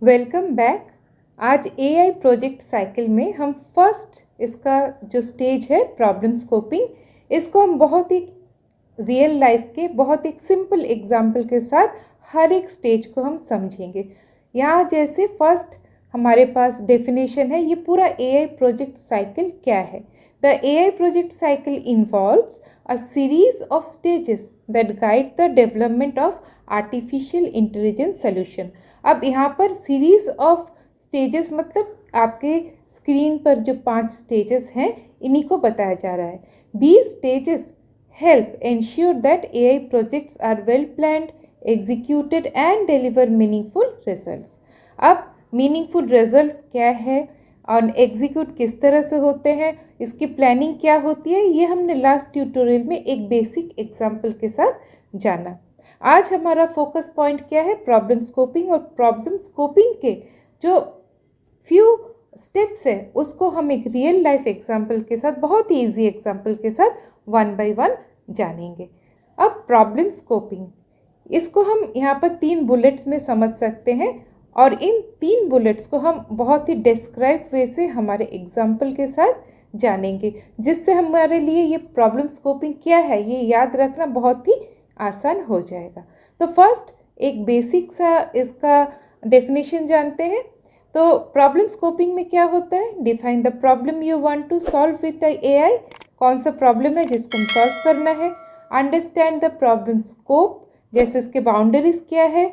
Welcome back. आज AI project cycle में हम फर्स्ट इसका जो स्टेज है प्रॉब्लम स्कोपिंग, इसको हम बहुत ही रियल लाइफ के बहुत एक सिंपल एग्जाम्पल के साथ हर एक स्टेज को हम समझेंगे। यहाँ जैसे फर्स्ट हमारे पास डेफिनेशन है, ये पूरा एआई प्रोजेक्ट साइकिल क्या है। The AI project cycle involves a series of stages that guide the development of artificial intelligence solution. अब यहाँ पर सीरीज ऑफ स्टेजेस मतलब आपके स्क्रीन पर जो 5 स्टेजेस हैं इन्हीं को बताया जा रहा है। These stages help ensure that AI projects are well planned, executed and deliver meaningful results। अब meaningful results क्या है और एग्जीक्यूट किस तरह से होते हैं, इसकी प्लानिंग क्या होती है, ये हमने लास्ट ट्यूटोरियल में एक बेसिक एग्जाम्पल के साथ जाना। आज हमारा फोकस पॉइंट क्या है, प्रॉब्लम स्कोपिंग। और प्रॉब्लम स्कोपिंग के जो फ्यू स्टेप्स है उसको हम एक रियल लाइफ एग्जाम्पल के साथ, बहुत ही ईजी एग्जाम्पल के साथ वन बाय वन जानेंगे। अब प्रॉब्लम स्कोपिंग, इसको हम यहाँ पर 3 बुलेट्स में समझ सकते हैं और इन 3 बुलेट्स को हम बहुत ही डिस्क्राइब वे से हमारे एग्जाम्पल के साथ जानेंगे, जिससे हमारे लिए ये प्रॉब्लम स्कोपिंग क्या है ये याद रखना बहुत ही आसान हो जाएगा। तो फर्स्ट एक बेसिक सा इसका डेफिनेशन जानते हैं। तो प्रॉब्लम स्कोपिंग में क्या होता है, define the problem you want to solve with the AI. कौन सा प्रॉब्लम है जिसको हम सॉल्व करना है। अंडरस्टैंड द प्रॉब्लम स्कोप, जैसे इसके बाउंड्रीज क्या है,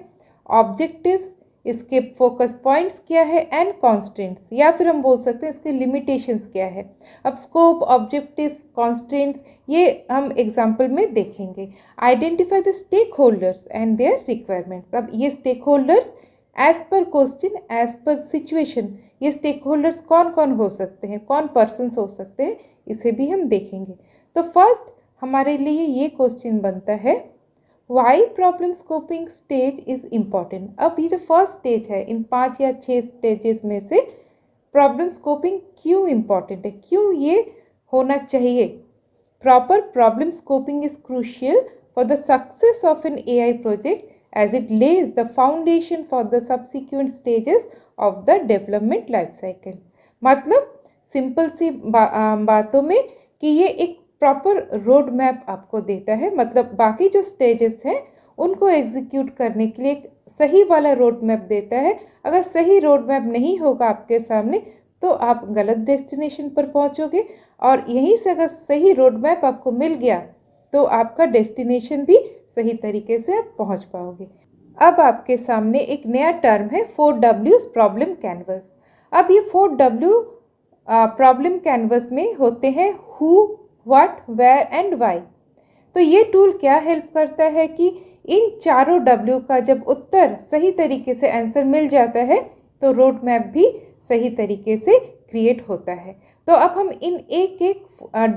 ऑब्जेक्टिव्स, इसके फोकस पॉइंट्स क्या है, एंड कॉन्स्टेंट्स, या फिर हम बोल सकते हैं इसके लिमिटेशंस क्या है। अब स्कोप, ऑब्जेक्टिव, कॉन्स्टेंट्स ये हम एग्जाम्पल में देखेंगे। Identify the stakeholders and their requirements. अब ये stakeholders as per question, as per situation, ये स्टेक होल्डर्स कौन कौन हो सकते हैं, कौन पर्सन्स हो सकते हैं, इसे भी हम देखेंगे। तो फर्स्ट हमारे लिए ये क्वेश्चन बनता है, why problem scoping stage is important. अब ये जो फर्स्ट स्टेज है, इन 5 या 6 स्टेजेस में से प्रॉब्लम स्कोपिंग क्यों इम्पॉर्टेंट है, क्यों ये होना चाहिए। Proper problem scoping is crucial for the success of an AI project as it lays the foundation for the subsequent stages of the development life cycle। मतलब सिंपल सी बातों में कि ये एक प्रॉपर रोड मैप आपको देता है, मतलब बाकी जो स्टेजेस हैं उनको एग्जीक्यूट करने के लिए एक सही वाला रोड मैप देता है। अगर सही रोड मैप नहीं होगा आपके सामने तो आप गलत डेस्टिनेशन पर पहुंचोगे, और यहीं से अगर सही रोड मैप आपको मिल गया तो आपका डेस्टिनेशन भी सही तरीके से आप पहुंच पाओगे। अब आपके सामने एक नया टर्म है 4W प्रॉब्लम कैनवस। अब ये 4W प्रॉब्लम कैनवस में होते हैं who, what, where and why. तो ये टूल क्या हेल्प करता है कि इन चारों W का जब उत्तर सही तरीके से आंसर मिल जाता है तो रोड मैप भी सही तरीके से क्रिएट होता है। तो अब हम इन एक एक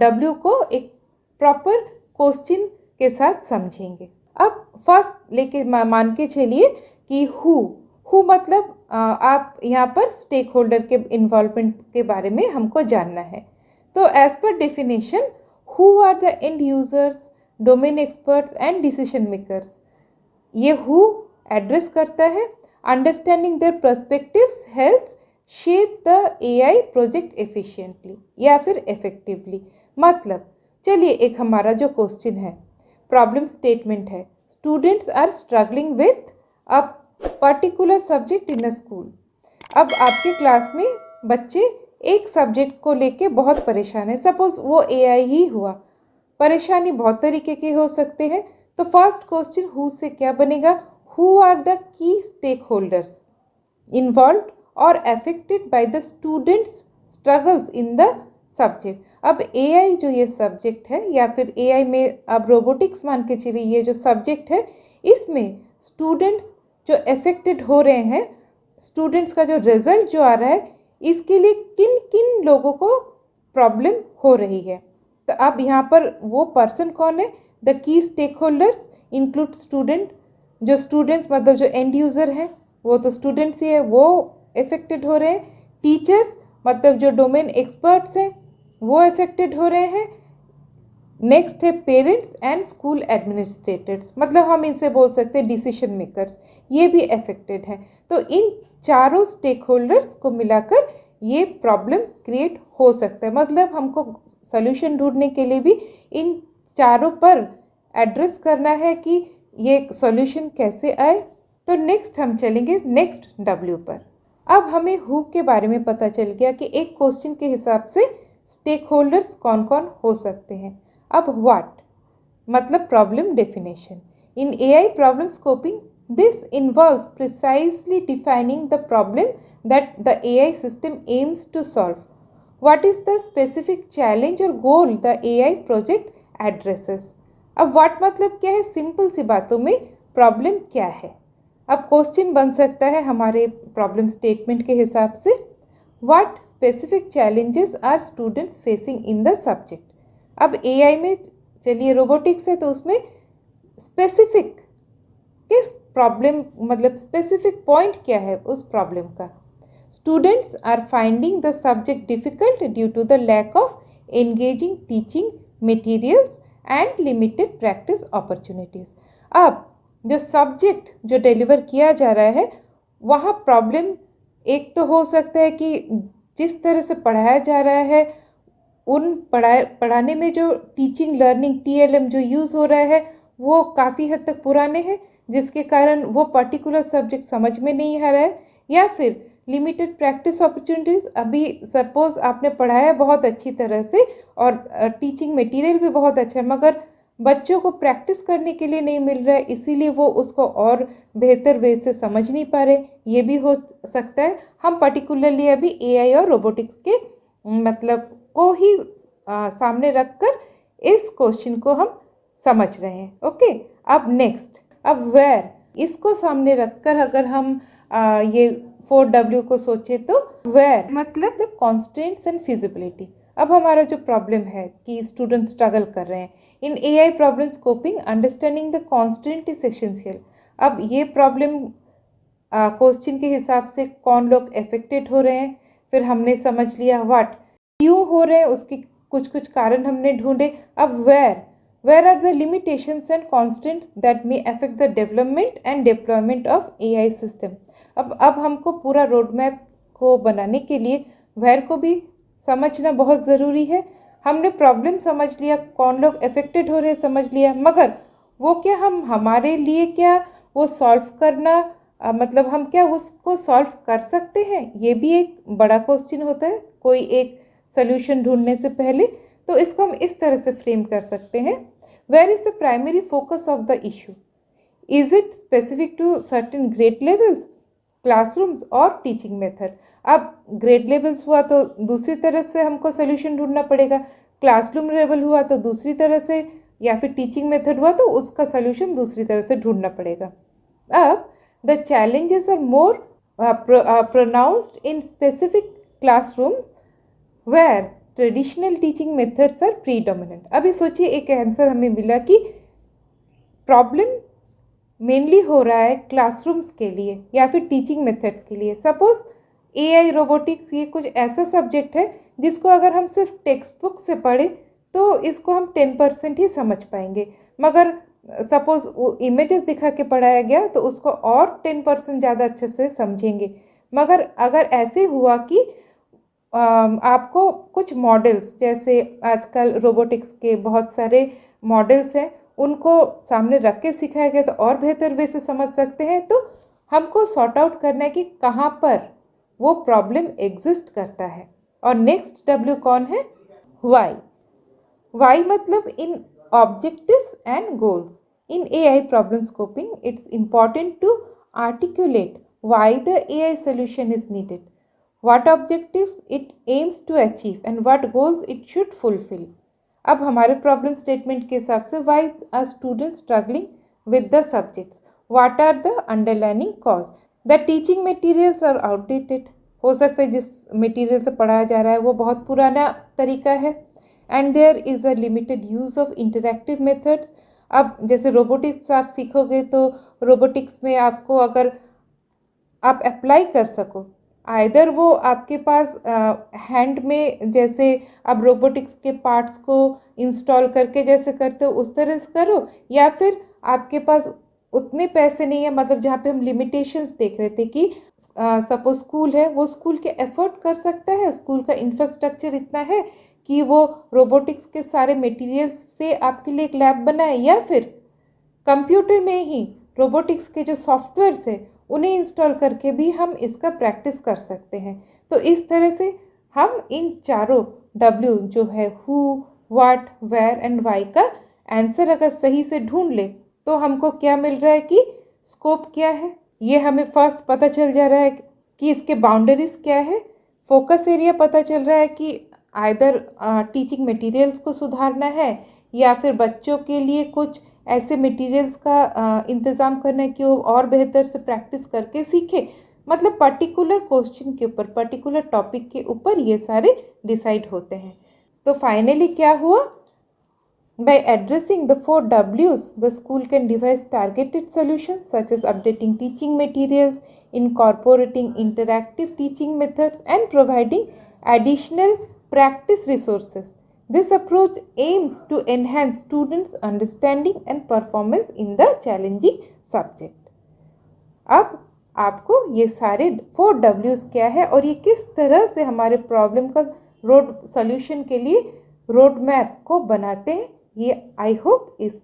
W को एक प्रॉपर क्वेश्चन के साथ समझेंगे। अब फर्स्ट लेके मान के चलिए कि हु मतलब आप यहाँ पर स्टेक होल्डर के इन्वॉल्वमेंट के बारे में हमको जानना है। तो as per definition, who are the end users, domain experts and decision makers. ये हु एड्रेस करता है, understanding their perspectives helps shape the AI project efficiently या फिर इफेक्टिवली। मतलब चलिए एक हमारा जो क्वेश्चन है, प्रॉब्लम स्टेटमेंट है, students are struggling with a particular subject in a school. अब आपके क्लास में बच्चे एक सब्जेक्ट को लेके बहुत परेशान है, सपोज वो एआई ही हुआ। परेशानी बहुत तरीके के हो सकते हैं। तो फर्स्ट क्वेश्चन हु से क्या बनेगा, who are the key stakeholders involved और affected by the students struggles in the subject. अब एआई जो ये सब्जेक्ट है, या फिर एआई में अब रोबोटिक्स मान के चलिए ये जो सब्जेक्ट है, इसमें स्टूडेंट्स जो अफेक्टेड हो रहे हैं, स्टूडेंट्स का जो रिजल्ट जो आ रहा है, इसके लिए किन किन लोगों को प्रॉब्लम हो रही है। तो अब यहाँ पर वो पर्सन कौन है, the key stakeholders include student. जो स्टूडेंट्स मतलब जो एंड यूज़र हैं वो तो स्टूडेंट्स ही है, वो अफेक्टेड हो रहे हैं। टीचर्स मतलब जो डोमेन एक्सपर्ट्स हैं वो अफेक्टेड हो रहे हैं। नेक्स्ट है पेरेंट्स एंड स्कूल एडमिनिस्ट्रेटर्स, मतलब हम इनसे बोल सकते हैं डिसीजन मेकर्स, ये भी अफेक्टेड हैं। तो इन चारों स्टेक होल्डर्स को मिलाकर ये प्रॉब्लम क्रिएट हो सकता है। मतलब हमको सोल्यूशन ढूंढने के लिए भी इन चारों पर एड्रेस करना है कि ये सॉल्यूशन कैसे आए। तो नेक्स्ट हम चलेंगे नेक्स्ट डब्ल्यू पर। अब हमें हु के बारे में पता चल गया कि एक क्वेश्चन के हिसाब से स्टेक होल्डर्स कौन कौन हो सकते हैं। अब व्हाट मतलब problem definition. In AI problem scoping this involves precisely defining the problem that the AI system aims to solve. What is the specific challenge or goal the AI project addresses? अब what मतलब क्या है, simple सी बातों में problem क्या है। अब question बन सकता है हमारे प्रॉब्लम स्टेटमेंट के हिसाब से, what specific challenges are students facing in the subject. अब एआई में चलिए रोबोटिक्स है तो उसमें स्पेसिफिक किस प्रॉब्लम मतलब स्पेसिफिक पॉइंट क्या है उस प्रॉब्लम का। Students are finding the subject difficult due to the lack of engaging teaching materials and limited practice opportunities. अब जो सब्जेक्ट जो डिलीवर किया जा रहा है वहाँ प्रॉब्लम एक तो हो सकता है कि जिस तरह से पढ़ाया जा रहा है उन पढ़ाने में जो टीचिंग लर्निंग टीएलएम जो यूज़ हो रहा है वो काफ़ी हद तक पुराने हैं, जिसके कारण वो पर्टिकुलर सब्जेक्ट समझ में नहीं आ रहा है। या फिर लिमिटेड प्रैक्टिस अपॉर्चुनिटीज़, अभी सपोज़ आपने पढ़ाया बहुत अच्छी तरह से और टीचिंग मटेरियल भी बहुत अच्छा है मगर बच्चों को प्रैक्टिस करने के लिए नहीं मिल रहा है, इसीलिए वो उसको और बेहतर वे से समझ नहीं पा रहे, ये भी हो सकता है। हम पर्टिकुलरली अभी एआई और रोबोटिक्स के मतलब को ही सामने रखकर इस क्वेश्चन को हम समझ रहे हैं। ओके, अब नेक्स्ट, अब वेयर, इसको सामने रखकर अगर हम ये 4W को सोचे तो वेयर मतलब कॉन्स्टेंट्स एंड फिजिबिलिटी। अब हमारा जो प्रॉब्लम है कि स्टूडेंट स्ट्रगल कर रहे हैं in AI problem scoping understanding the constant is essential. अब ये प्रॉब्लम क्वेश्चन के हिसाब से कौन लोग अफेक्टेड हो रहे हैं, फिर हमने समझ लिया व्हाट क्यों हो रहे हैं, उसके कुछ कुछ कारण हमने ढूंढे। अब where are the limitations and constraints that may affect the development and deployment of AI system। अब हमको पूरा रोड मैप को बनाने के लिए where को भी समझना बहुत ज़रूरी है। हमने प्रॉब्लम समझ लिया, कौन लोग अफेक्टेड हो रहे हैं समझ लिया, मगर वो क्या हम हमारे लिए क्या वो सॉल्व करना मतलब हम क्या उसको सॉल्व कर सकते हैं, ये भी एक बड़ा क्वेश्चन होता है कोई एक सोल्यूशन ढूंढने से पहले। तो इसको हम इस तरह से फ्रेम कर सकते हैं, where is the primary focus of the issue, is it specific to certain grade levels, classrooms और टीचिंग मेथड। अब ग्रेड लेवल्स हुआ तो दूसरी तरह से हमको सोल्यूशन ढूंढना पड़ेगा, क्लासरूम लेवल हुआ तो दूसरी तरह से, या फिर टीचिंग मेथड हुआ तो उसका सोल्यूशन दूसरी तरह से ढूंढना पड़ेगा। अब the challenges are more pronounced in specific classrooms where traditional teaching methods are predominant. अभी सोचिए एक आंसर हमें मिला कि प्रॉब्लम मेनली हो रहा है क्लासरूम्स के लिए या फिर टीचिंग मेथड्स के लिए। सपोज एआई रोबोटिक्स ये कुछ ऐसा सब्जेक्ट है जिसको अगर हम सिर्फ टेक्स्ट बुक से पढ़ें तो इसको हम 10% ही समझ पाएंगे, मगर सपोज इमेजेस दिखा के पढ़ाया गया तो उसको और 10% ज़्यादा अच्छे से समझेंगे। मगर अगर ऐसे हुआ कि आपको कुछ मॉडल्स, जैसे आजकल रोबोटिक्स के बहुत सारे मॉडल्स हैं, उनको सामने रख के सिखाया गया तो और बेहतर वे से समझ सकते हैं। तो हमको सॉर्ट आउट करना है कि कहाँ पर वो प्रॉब्लम एग्जिस्ट करता है। और नेक्स्ट डब्ल्यू कौन है, वाई। वाई मतलब in objectives and goals. In AI problem scoping it's important to articulate why the AI solution is needed, what objectives it aims to achieve and what goals it should fulfill। अब हमारे problem statement के हिसाब से why are students struggling with the subjects, what are the underlying cause, the teaching materials are outdated, हो सकता है जिस material से पढ़ाया जा रहा है वो बहुत पुराना तरीका है, and there is a limited use of interactive methods। अब जैसे रोबोटिक्स आप सीखोगे तो रोबोटिक्स में आपको अगर आप अप्लाई कर सको, आइदर वो आपके पास हैंड में, जैसे आप रोबोटिक्स के पार्ट्स को इंस्टॉल करके जैसे करते हो उस तरह से करो, या फिर आपके पास उतने पैसे नहीं है, मतलब जहाँ पे हम लिमिटेशंस देख रहे थे कि सपोज स्कूल है, वो स्कूल के एफर्ट कर सकता है, स्कूल का इंफ्रास्ट्रक्चर इतना है कि वो रोबोटिक्स के सारे मटेरियल्स से आपके लिए एक लैब बनाए, या फिर कंप्यूटर में ही रोबोटिक्स के जो सॉफ्टवेयर्स है उन्हें इंस्टॉल करके भी हम इसका प्रैक्टिस कर सकते हैं। तो इस तरह से हम इन चारों W जो है who, what, where and why का आंसर अगर सही से ढूंढ ले तो हमको क्या मिल रहा है कि स्कोप क्या है, ये हमें फर्स्ट पता चल जा रहा है कि इसके बाउंड्रीज क्या है, फोकस एरिया पता चल रहा है कि आइदर टीचिंग मटेरियल्स को सुधारना है या फिर बच्चों के लिए कुछ ऐसे मटेरियल्स का इंतज़ाम करना है कि वो और बेहतर से प्रैक्टिस करके सीखे। मतलब पर्टिकुलर क्वेश्चन के ऊपर, पर्टिकुलर टॉपिक के ऊपर ये सारे डिसाइड होते हैं। तो फाइनली क्या हुआ, by addressing the 4 Ws, the school can devise targeted solutions such as updating teaching materials, incorporating interactive teaching methods, and providing additional practice resources. This approach aims to enhance students' understanding and performance in the challenging subject. अब आपको ये सारे 4 Ws क्या है और ये किस तरह से हमारे प्रॉब्लम का रोड सॉल्यूशन के लिए रोड मैप को बनाते हैं, ये आई होप इस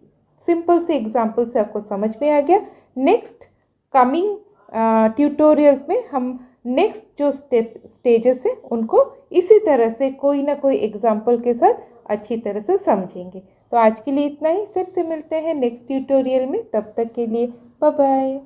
सिंपल से एग्जाम्पल से आपको समझ में आ गया। नेक्स्ट कमिंग ट्यूटोरियल्स में हम नेक्स्ट जो स्टेजेस हैं उनको इसी तरह से कोई ना कोई एग्जाम्पल के साथ अच्छी तरह से समझेंगे। तो आज के लिए इतना ही, फिर से मिलते हैं नेक्स्ट ट्यूटोरियल में, तब तक के लिए बाय बाय।